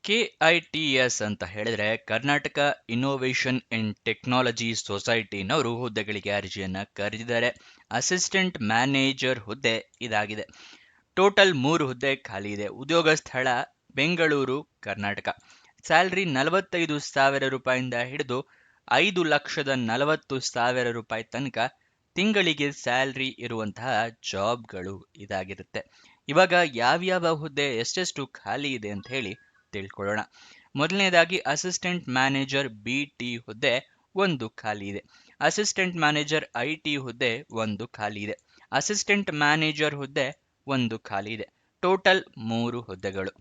KITS ಅಂತ ಹೇಳಿದ್ರೆ Karnataka innovation and technology ಸೊಸೈಟಿನವರು ಹುದ್ದೆಗಳಿಗೆ ಅರ್ಜಿಯನ್ನ ಕರೆದಿದ್ದಾರೆ. ಅಸಿಸ್ಟೆಂಟ್ ಮ್ಯಾನೇಜರ್ ಹುದ್ದೆ ಇದಾಗಿದೆ. ಟೋಟಲ್ 3 ಹುದ್ದೆ ಖಾಲಿ ಇದೆ. ಉದ್ಯೋಗ ಸ್ಥಳ ಬೆಂಗಳೂರು, ಕರ್ನಾಟಕ. ಸ್ಯಾಲ್ರಿ 45,000 ರೂಪಾಯಿಂದ ಹಿಡಿದು 5,40,000 ರೂಪಾಯಿ ತನಕ ತಿಂಗಳಿಗೆ ಸ್ಯಾಲ್ರಿ ಇರುವಂತಹ ಜಾಬ್ಗಳು ಇದಾಗಿರುತ್ತೆ. ಇವಾಗ ಯಾವ್ಯಾವ ಹುದ್ದೆ ಎಷ್ಟೆಷ್ಟು ಖಾಲಿ ಇದೆ ಅಂತ ಹೇಳಿ ತಿಳ್ಕೊಳ್ಳೋಣ. ಮೊದಲನೇದಾಗಿ ಅಸಿಸ್ಟೆಂಟ್ ಮ್ಯಾನೇಜರ್ BT ಹುದ್ದೆ 1 ಖಾಲಿ ಇದೆ. ಅಸಿಸ್ಟೆಂಟ್ ಮ್ಯಾನೇಜರ್ IT ಹುದ್ದೆ 1 ಖಾಲಿ ಇದೆ. ಅಸಿಸ್ಟೆಂಟ್ ಮ್ಯಾನೇಜರ್ ಹುದ್ದೆ 1 ಖಾಲಿ ಇದೆ. ಟೋಟಲ್ 3 ಹುದ್ದೆಗಳು.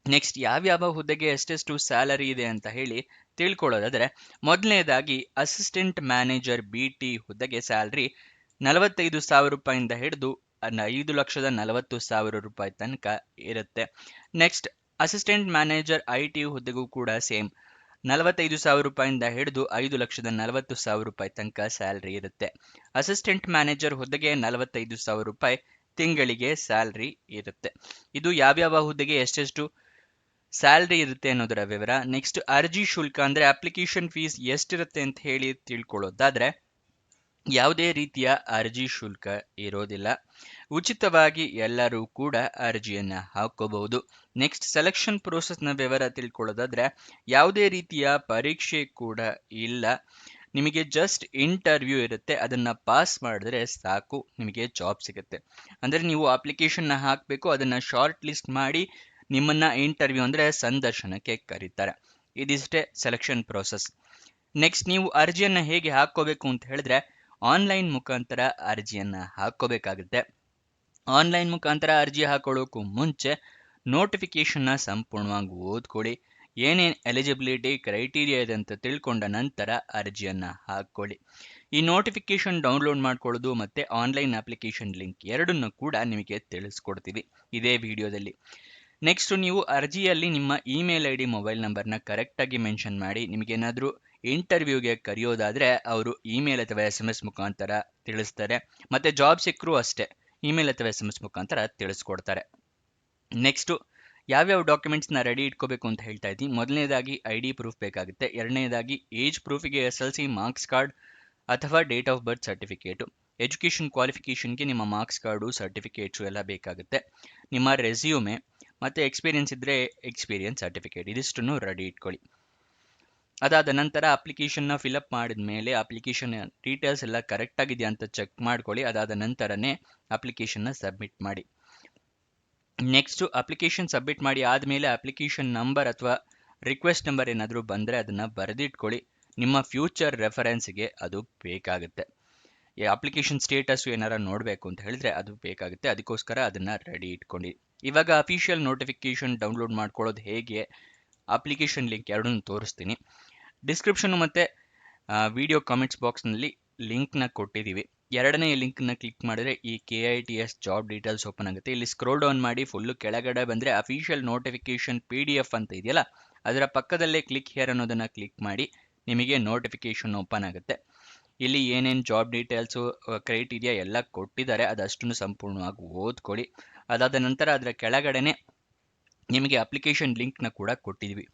ನೆಕ್ಸ್ಟ್ ಯಾವ್ಯಾವ ಹುದ್ದೆಗೆ ಎಷ್ಟೆಷ್ಟು ಸ್ಯಾಲರಿ ಇದೆ ಅಂತ ಹೇಳಿ ತಿಳ್ಕೊಳ್ಳೋದಾದ್ರೆ, ಮೊದಲನೇದಾಗಿ ಅಸಿಸ್ಟೆಂಟ್ ಮ್ಯಾನೇಜರ್ BT ಹುದ್ದೆಗೆ ಸ್ಯಾಲ್ರಿ 45,000 ರೂಪಾಯಿಂದ ಹಿಡಿದು 5,40,000 ರೂಪಾಯಿ ತನಕ ಇರುತ್ತೆ. ನೆಕ್ಸ್ಟ್ ಅಸಿಸ್ಟೆಂಟ್ ಮ್ಯಾನೇಜರ್ IT ಹುದ್ದೆಗೂ ಕೂಡ ಸೇಮ್ 45,000 ರೂಪಾಯಿಂದ ಹಿಡಿದು 5,40,000 ರೂಪಾಯಿ ತನಕ ಸ್ಯಾಲ್ರಿ ಇರುತ್ತೆ. ಅಸಿಸ್ಟೆಂಟ್ ಮ್ಯಾನೇಜರ್ ಹುದ್ದೆಗೆ 45,000 ರೂಪಾಯಿ ತಿಂಗಳಿಗೆ ಸ್ಯಾಲ್ರಿ ಇರುತ್ತೆ. ಇದು ಯಾವ್ಯಾವ ಹುದ್ದೆಗೆ ಎಷ್ಟೆಷ್ಟು ಸ್ಯಾಲ್ರಿ ಇರುತ್ತೆ ಅನ್ನೋದರ ವಿವರ. ನೆಕ್ಸ್ಟ್ ಅರ್ಜಿ ಶುಲ್ಕ ಅಂದ್ರೆ ಅಪ್ಲಿಕೇಶನ್ ಫೀಸ್ ಎಷ್ಟಿರುತ್ತೆ ಅಂತ ಹೇಳಿ ತಿಳ್ಕೊಳ್ಳೋದಾದ್ರೆ, ಯಾವುದೇ ರೀತಿಯ ಅರ್ಜಿ ಶುಲ್ಕ ಇರೋದಿಲ್ಲ. ಉಚಿತವಾಗಿ ಎಲ್ಲರೂ ಕೂಡ ಅರ್ಜಿಯನ್ನ ಹಾಕೋಬಹುದು. ನೆಕ್ಸ್ಟ್ ಸೆಲೆಕ್ಷನ್ ಪ್ರೋಸೆಸ್ನ ವಿವರ ತಿಳ್ಕೊಳ್ಳೋದಾದ್ರೆ, ಯಾವುದೇ ರೀತಿಯ ಪರೀಕ್ಷೆ ಕೂಡ ಇಲ್ಲ. ನಿಮಗೆ ಜಸ್ಟ್ ಇಂಟರ್ವ್ಯೂ ಇರುತ್ತೆ. ಅದನ್ನ ಪಾಸ್ ಮಾಡಿದ್ರೆ ಸಾಕು, ನಿಮಗೆ ಜಾಬ್ ಸಿಗುತ್ತೆ. ಅಂದ್ರೆ ನೀವು ಅಪ್ಲಿಕೇಶನ್ನ ಹಾಕಬೇಕು, ಅದನ್ನ ಶಾರ್ಟ್ ಲಿಸ್ಟ್ ಮಾಡಿ ನಿಮ್ಮನ್ನ ಇಂಟರ್ವ್ಯೂ ಅಂದ್ರೆ ಸಂದರ್ಶನಕ್ಕೆ ಕರೀತಾರೆ. ಇದಿಷ್ಟೇ ಸೆಲೆಕ್ಷನ್ ಪ್ರೋಸೆಸ್. ನೆಕ್ಸ್ಟ್ ನೀವು ಅರ್ಜಿಯನ್ನ ಹೇಗೆ ಹಾಕೋಬೇಕು ಅಂತ ಹೇಳಿದ್ರೆ, ಆನ್ಲೈನ್ ಮುಖಾಂತರ ಅರ್ಜಿಯನ್ನ ಹಾಕೋಬೇಕಾಗುತ್ತೆ. ಆನ್ಲೈನ್ ಮುಖಾಂತರ ಅರ್ಜಿ ಹಾಕೊಳ್ಳೋಕ್ಕೂ ಮುಂಚೆ ನೋಟಿಫಿಕೇಶನ್ನ ಸಂಪೂರ್ಣವಾಗಿ ಓದ್ಕೊಳ್ಳಿ. ಏನೇನು ಎಲಿಜಿಬಿಲಿಟಿ ಕ್ರೈಟೀರಿಯಾ ಇದೆ ಅಂತ ತಿಳ್ಕೊಂಡ ನಂತರ ಅರ್ಜಿಯನ್ನ ಹಾಕೊಳ್ಳಿ. ಈ ನೋಟಿಫಿಕೇಶನ್ ಡೌನ್ಲೋಡ್ ಮಾಡ್ಕೊಳ್ಳೋದು ಮತ್ತೆ ಆನ್ಲೈನ್ ಅಪ್ಲಿಕೇಶನ್ ಲಿಂಕ್ ಎರಡನ್ನೂ ಕೂಡ ನಿಮಗೆ ತಿಳಿಸ್ಕೊಡ್ತೀವಿ ಇದೇ ವಿಡಿಯೋದಲ್ಲಿ. ನೆಕ್ಸ್ಟ್ ನೀವು ಅರ್ಜಿಯಲ್ಲಿ ನಿಮ್ಮ ಇಮೇಲ್ ID ಮೊಬೈಲ್ ನಂಬರ್ನ ಕರೆಕ್ಟಾಗಿ ಮೆನ್ಷನ್ ಮಾಡಿ. ನಿಮಗೇನಾದರೂ ಇಂಟರ್ವ್ಯೂಗೆ ಕರೆಯೋದಾದ್ರೆ ಅವರು ಇಮೇಲ್ ಅಥವಾ SMS ಮುಖಾಂತರ ತಿಳಿಸ್ತಾರೆ. ಮತ್ತೆ ಜಾಬ್ ಸಿಕ್ಕರೂ ಅಷ್ಟೇ ಇಮೇಲ್ ಅಥವಾ SMS ಮುಖಾಂತರ ತಿಳಿಸ್ಕೊಡ್ತಾರೆ. ನೆಕ್ಸ್ಟು ಯಾವ್ಯಾವ ಡಾಕ್ಯುಮೆಂಟ್ಸ್ನ ರೆಡಿ ಇಟ್ಕೋಬೇಕು ಅಂತ ಹೇಳ್ತಾ ಇದ್ದೀನಿ. ಮೊದಲನೇದಾಗಿ ID ಪ್ರೂಫ್ ಬೇಕಾಗುತ್ತೆ. ಎರಡನೇದಾಗಿ ಏಜ್ ಪ್ರೂಫಿಗೆ SLC ಮಾರ್ಕ್ಸ್ ಕಾರ್ಡ್ ಅಥವಾ date of birth certificate. Education ಕ್ವಾಲಿಫಿಕೇಷನ್ಗೆ ನಿಮ್ಮ ಮಾರ್ಕ್ಸ್ ಕಾರ್ಡು ಸರ್ಟಿಫಿಕೇಟ್ಸು ಎಲ್ಲ ಬೇಕಾಗುತ್ತೆ. ನಿಮ್ಮ ರೆಸ್ಯೂಮೆ ಮತ್ತು ಎಕ್ಸ್ಪೀರಿಯನ್ಸ್ ಇದ್ದರೆ ಎಕ್ಸ್ಪೀರಿಯನ್ಸ್ ಸರ್ಟಿಫಿಕೇಟ್, ಇದಿಷ್ಟನ್ನು ರೆಡಿ ಇಟ್ಕೊಳ್ಳಿ. ಅದಾದ ನಂತರ ಅಪ್ಲಿಕೇಶನ್ನ ಫಿಲಪ್ ಮಾಡಿದ ಮೇಲೆ ಅಪ್ಲಿಕೇಶನ್ ಡೀಟೇಲ್ಸ್ ಎಲ್ಲ ಕರೆಕ್ಟ್ ಆಗಿದೆಯಾ ಅಂತ ಚೆಕ್ ಮಾಡ್ಕೊಳ್ಳಿ. ಅದಾದ ನಂತರನೇ ಅಪ್ಲಿಕೇಶನ್ನ ಸಬ್ಮಿಟ್ ಮಾಡಿ. ನೆಕ್ಸ್ಟು ಅಪ್ಲಿಕೇಶನ್ ಸಬ್ಮಿಟ್ ಮಾಡಿ ಆದಮೇಲೆ ಅಪ್ಲಿಕೇಶನ್ ನಂಬರ್ ಅಥವಾ ರಿಕ್ವೆಸ್ಟ್ ನಂಬರ್ ಏನಾದರೂ ಬಂದರೆ ಅದನ್ನು ಬರೆದಿಟ್ಕೊಳ್ಳಿ. ನಿಮ್ಮ ಫ್ಯೂಚರ್ ರೆಫರೆನ್ಸ್ಗೆ ಅದು ಬೇಕಾಗುತ್ತೆ. ಅಪ್ಲಿಕೇಶನ್ ಸ್ಟೇಟಸ್ ಏನಾರ ನೋಡಬೇಕು ಅಂತ ಹೇಳಿದ್ರೆ ಅದು ಬೇಕಾಗುತ್ತೆ. ಅದಕ್ಕೋಸ್ಕರ ಅದನ್ನು ರೆಡಿ ಇಟ್ಕೊಂಡು. ಇವಾಗ ಅಫಿಷಿಯಲ್ ನೋಟಿಫಿಕೇಶನ್ ಡೌನ್ಲೋಡ್ ಮಾಡ್ಕೊಳ್ಳೋದು ಹೇಗೆ, ಅಪ್ಲಿಕೇಶನ್ ಲಿಂಕ್ ಎರಡನ್ನೂ ತೋರಿಸ್ತೀನಿ. ಡಿಸ್ಕ್ರಿಪ್ಷನ್ ಮತ್ತು ವಿಡಿಯೋ ಕಾಮೆಂಟ್ಸ್ ಬಾಕ್ಸ್ನಲ್ಲಿ ಲಿಂಕ್ನ ಕೊಟ್ಟಿದ್ದೀವಿ. ಎರಡನೇ ಲಿಂಕ್ನ ಕ್ಲಿಕ್ ಮಾಡಿದ್ರೆ ಈ KITS ಜಾಬ್ ಡೀಟೇಲ್ಸ್ ಓಪನ್ ಆಗುತ್ತೆ. ಇಲ್ಲಿ ಸ್ಕ್ರೋಲ್ ಡೌನ್ ಮಾಡಿ ಫುಲ್ಲು ಕೆಳಗಡೆ ಬಂದರೆ ಅಫಿಷಿಯಲ್ ನೋಟಿಫಿಕೇಶನ್ PDF ಅಂತ ಇದೆಯಲ್ಲ, ಅದರ ಪಕ್ಕದಲ್ಲೇ ಕ್ಲಿಕ್ ಹಿಯರ್ ಅನ್ನೋದನ್ನು ಕ್ಲಿಕ್ ಮಾಡಿ ನಿಮಗೆ ನೋಟಿಫಿಕೇಶನ್ ಓಪನ್ ಆಗುತ್ತೆ. ಇಲ್ಲಿ ಏನೇನು ಜಾಬ್ ಡೀಟೇಲ್ಸು ಕ್ರೈಟೀರಿಯಾ ಎಲ್ಲ ಕೊಟ್ಟಿದ್ದಾರೆ, ಅದಷ್ಟನ್ನು ಸಂಪೂರ್ಣವಾಗಿ ಓದ್ಕೊಳ್ಳಿ. ಅದಾದ ನಂತರ ಅದರ ಕೆಳಗಡೆನೆ ನಿಮಗೆ ಅಪ್ಲಿಕೇಶನ್ ಲಿಂಕ್ನ ಕೂಡ ಕೊಟ್ಟಿದ್ದೀವಿ.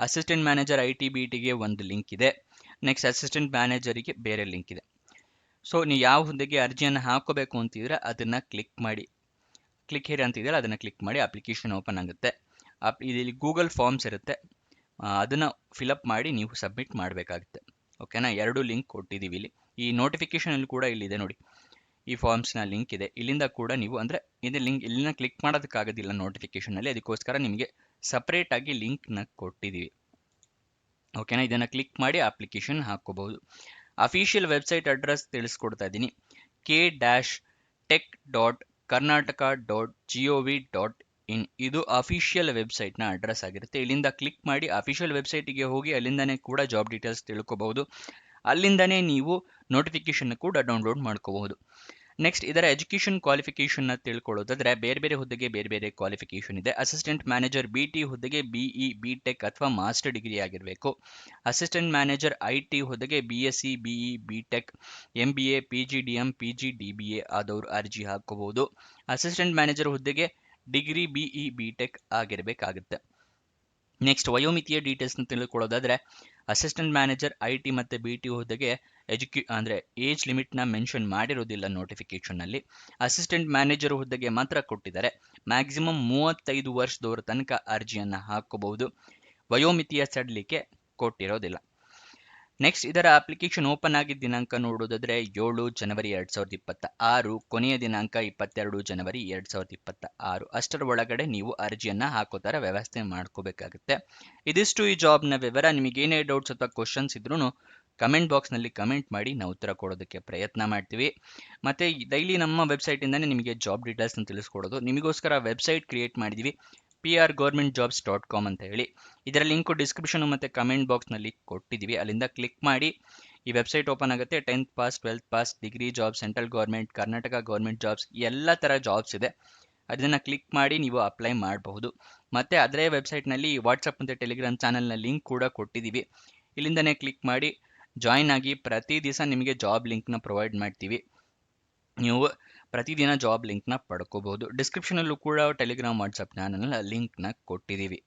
ಅಸಿಸ್ಟೆಂಟ್ ಮ್ಯಾನೇಜರ್ IT BTಗೆ ಒಂದು ಲಿಂಕ್ ಇದೆ. ನೆಕ್ಸ್ಟ್ ಅಸಿಸ್ಟೆಂಟ್ ಮ್ಯಾನೇಜರಿಗೆ ಬೇರೆ ಲಿಂಕ್ ಇದೆ. ಸೊ ನೀವು ಯಾವ ಹುದ್ದೆಗೆ ಅರ್ಜಿಯನ್ನು ಹಾಕೋಬೇಕು ಅಂತಿದ್ರೆ ಅದನ್ನು ಕ್ಲಿಕ್ ಮಾಡಿ. ಕ್ಲಿಕ್ ಹೇರ್ ಅಂತಿದೆಯಲ್ಲ ಅದನ್ನು ಕ್ಲಿಕ್ ಮಾಡಿ ಅಪ್ಲಿಕೇಶನ್ ಓಪನ್ ಆಗುತ್ತೆ. ಇಲ್ಲಿ ಗೂಗಲ್ ಫಾರ್ಮ್ಸ್ ಇರುತ್ತೆ, ಅದನ್ನು ಫಿಲಪ್ ಮಾಡಿ ನೀವು ಸಬ್ಮಿಟ್ ಮಾಡಬೇಕಾಗುತ್ತೆ. ಓಕೆನಾ, ಎರಡು ಲಿಂಕ್ ಕೊಟ್ಟಿದ್ದೀವಿ ಇಲ್ಲಿ. ಈ ನೋಟಿಫಿಕೇಶನಲ್ಲಿ ಕೂಡ ಇಲ್ಲಿದೆ ನೋಡಿ, ಈ ಫಾರ್ಮ್ಸ್ನ ಲಿಂಕ್ ಇದೆ. ಇಲ್ಲಿಂದ ಕೂಡ ನೀವು ಅಂದರೆ ಇದು ಲಿಂಕ್ ಇಲ್ಲಿನ ಕ್ಲಿಕ್ ಮಾಡೋದಕ್ಕಾಗೋದಿಲ್ಲ ನೋಟಿಫಿಕೇಶನಲ್ಲಿ, ಅದಕ್ಕೋಸ್ಕರ ನಿಮಗೆ ಸಪ್ರೇಟಾಗಿ ಲಿಂಕ್ನ ಕೊಟ್ಟಿದ್ದೀವಿ. ಓಕೆನಾ, ಇದನ್ನು ಕ್ಲಿಕ್ ಮಾಡಿ ಅಪ್ಲಿಕೇಶನ್ ಹಾಕ್ಕೋಬಹುದು. ಅಫಿಷಿಯಲ್ ವೆಬ್ಸೈಟ್ ಅಡ್ರೆಸ್ ತಿಳಿಸ್ಕೊಡ್ತಾ ಇದ್ದೀನಿ, k-tech.karnataka.gov.in. ಇದು ಅಫಿಷಿಯಲ್ ವೆಬ್ಸೈಟ್ನ ಅಡ್ರೆಸ್ ಆಗಿರುತ್ತೆ. ಇಲ್ಲಿಂದ ಕ್ಲಿಕ್ ಮಾಡಿ ಅಫಿಷಿಯಲ್ ವೆಬ್ಸೈಟಿಗೆ ಹೋಗಿ ಅಲ್ಲಿಂದನೇ ಕೂಡ ಜಾಬ್ ಡೀಟೇಲ್ಸ್ ತಿಳ್ಕೊಬಹುದು. ಅಲ್ಲಿಂದನೇ ನೀವು ನೋಟಿಫಿಕೇಶನ್ ಕೂಡ ಡೌನ್ಲೋಡ್ ಮಾಡ್ಕೋಬಹುದು. ನೆಕ್ಸ್ಟ್ ಇದರ ಎಜುಕೇಷನ್ ಕ್ವಾಲಿಫಿಕೇಷನ್ನ ತಿಳ್ಕೊಳ್ಳೋದಾದ್ರೆ, ಬೇರೆ ಬೇರೆ ಹುದ್ದೆಗೆ ಬೇರೆ ಬೇರೆ ಕ್ವಾಲಿಫಿಕೇಷನ್ ಇದೆ. ಅಸಿಸ್ಟೆಂಟ್ ಮ್ಯಾನೇಜರ್ BT ಹುದ್ದೆಗೆ BE BTech ಅಥವಾ ಮಾಸ್ಟರ್ ಡಿಗ್ರಿ ಆಗಿರಬೇಕು. ಅಸಿಸ್ಟೆಂಟ್ ಮ್ಯಾನೇಜರ್ IT ಹುದ್ದೆಗೆ BSc BE BTech MBA PGDM PGDBA ಆದವರು ಅರ್ಜಿ ಹಾಕೋಬಹುದು. ಅಸಿಸ್ಟೆಂಟ್ ಮ್ಯಾನೇಜರ್ ಹುದ್ದೆಗೆ ಡಿಗ್ರಿ BE BTech ಆಗಿರಬೇಕಾಗುತ್ತೆ. ನೆಕ್ಸ್ಟ್ ವಯೋಮಿತಿಯ ಡೀಟೇಲ್ಸ್ನ ತಿಳ್ಕೊಳ್ಳೋದಾದ್ರೆ ಅಸಿಸ್ಟೆಂಟ್ ಮ್ಯಾನೇಜರ್ IT ಮತ್ತು BT ಹುದ್ದೆಗೆ ಅಂದರೆ ಏಜ್ ಲಿಮಿಟ್ನ ಮೆನ್ಷನ್ ಮಾಡಿರೋದಿಲ್ಲ ನೋಟಿಫಿಕೇಶನ್ನಲ್ಲಿ. ಅಸಿಸ್ಟೆಂಟ್ ಮ್ಯಾನೇಜರ್ ಹುದ್ದೆಗೆ ಮಾತ್ರ ಕೊಟ್ಟಿದ್ದಾರೆ. ಮ್ಯಾಕ್ಸಿಮಮ್ 35 ವರ್ಷದವರ ತನಕ ಅರ್ಜಿಯನ್ನು ಹಾಕೋಬಹುದು. ವಯೋಮಿತಿಯ ಸಡಿಲಿಕೆ ಕೊಟ್ಟಿರೋದಿಲ್ಲ. ನೆಕ್ಸ್ಟ್ ಇದರ ಅಪ್ಲಿಕೇಶನ್ ಓಪನ್ ಆಗಿದ್ದ ದಿನಾಂಕ ನೋಡೋದಾದ್ರೆ 7 ಜನವರಿ 2026, ಕೊನೆಯ ದಿನಾಂಕ 22 ಜನವರಿ 2026. ಅಷ್ಟರ ಒಳಗಡೆ ನೀವು ಅರ್ಜಿಯನ್ನ ಹಾಕೋ ಥರ ವ್ಯವಸ್ಥೆ ಮಾಡ್ಕೋಬೇಕಾಗುತ್ತೆ. ಇದಿಷ್ಟು ಈ ಜಾಬ್ನ ವಿವರ. ನಿಮಗೇನೇ ಡೌಟ್ಸ್ ಅಥವಾ ಕ್ವಶನ್ಸ್ ಇದ್ರೂ ಕಮೆಂಟ್ ಬಾಕ್ಸ್ನಲ್ಲಿ ಕಮೆಂಟ್ ಮಾಡಿ, ನಾವು ಉತ್ತರ ಕೊಡೋದಕ್ಕೆ ಪ್ರಯತ್ನ ಮಾಡ್ತೀವಿ. ಮತ್ತು ಡೈಲಿ ನಮ್ಮ ವೆಬ್ಸೈಟಿಂದನೇ ನಿಮಗೆ ಜಾಬ್ ಡೀಟೇಲ್ಸ್ನ ತಿಳಿಸ್ಕೊಡೋದು. ನಿಮಗೋಸ್ಕರ ವೆಬ್ಸೈಟ್ ಕ್ರಿಯೇಟ್ ಮಾಡಿದ್ದೀವಿ, prgovernmentjobs.com ಅಂತ ಹೇಳಿ. ಇದರ ಲಿಂಕು ಡಿಸ್ಕ್ರಿಪ್ಷನ್ ಮತ್ತು ಕಮೆಂಟ್ ಬಾಕ್ಸ್ನಲ್ಲಿ ಕೊಟ್ಟಿದ್ದೀವಿ. ಅಲ್ಲಿಂದ ಕ್ಲಿಕ್ ಮಾಡಿ ಈ ವೆಬ್ಸೈಟ್ ಓಪನ್ ಆಗುತ್ತೆ. 10th pass, 12th pass, degree job, central government, Karnataka government jobs, ಎಲ್ಲ ಥರ ಜಾಬ್ಸ್ ಇದೆ. ಅದನ್ನು ಕ್ಲಿಕ್ ಮಾಡಿ ನೀವು ಅಪ್ಲೈ ಮಾಡಬಹುದು. ಮತ್ತು ಅದರೇ ವೆಬ್ಸೈಟ್ನಲ್ಲಿ ವಾಟ್ಸಪ್ ಮತ್ತು ಟೆಲಿಗ್ರಾಮ್ ಚಾನಲ್ನ ಲಿಂಕ್ ಕೂಡ ಕೊಟ್ಟಿದ್ದೀವಿ. ಇಲ್ಲಿಂದನೇ ಕ್ಲಿಕ್ ಮಾಡಿ ಜಾಯಿನ್ ಆಗಿ. ಪ್ರತಿ ದಿವಸ ನಿಮಗೆ ಜಾಬ್ ಲಿಂಕ್ನ ಪ್ರೊವೈಡ್ ಮಾಡ್ತೀವಿ. ನೀವು ಪ್ರತಿದಿನ ಜಾಬ್ ಲಿಂಕ್ನ ಪಡ್ಕೋಬಹುದು. ಡಿಸ್ಕ್ರಿಪ್ಷನಲ್ಲೂ ಕೂಡ ಟೆಲಿಗ್ರಾಮ್ ವಾಟ್ಸಪ್ ಚಾನಲ್ನ ಲಿಂಕ್ನ ಕೊಟ್ಟಿದ್ದೀವಿ.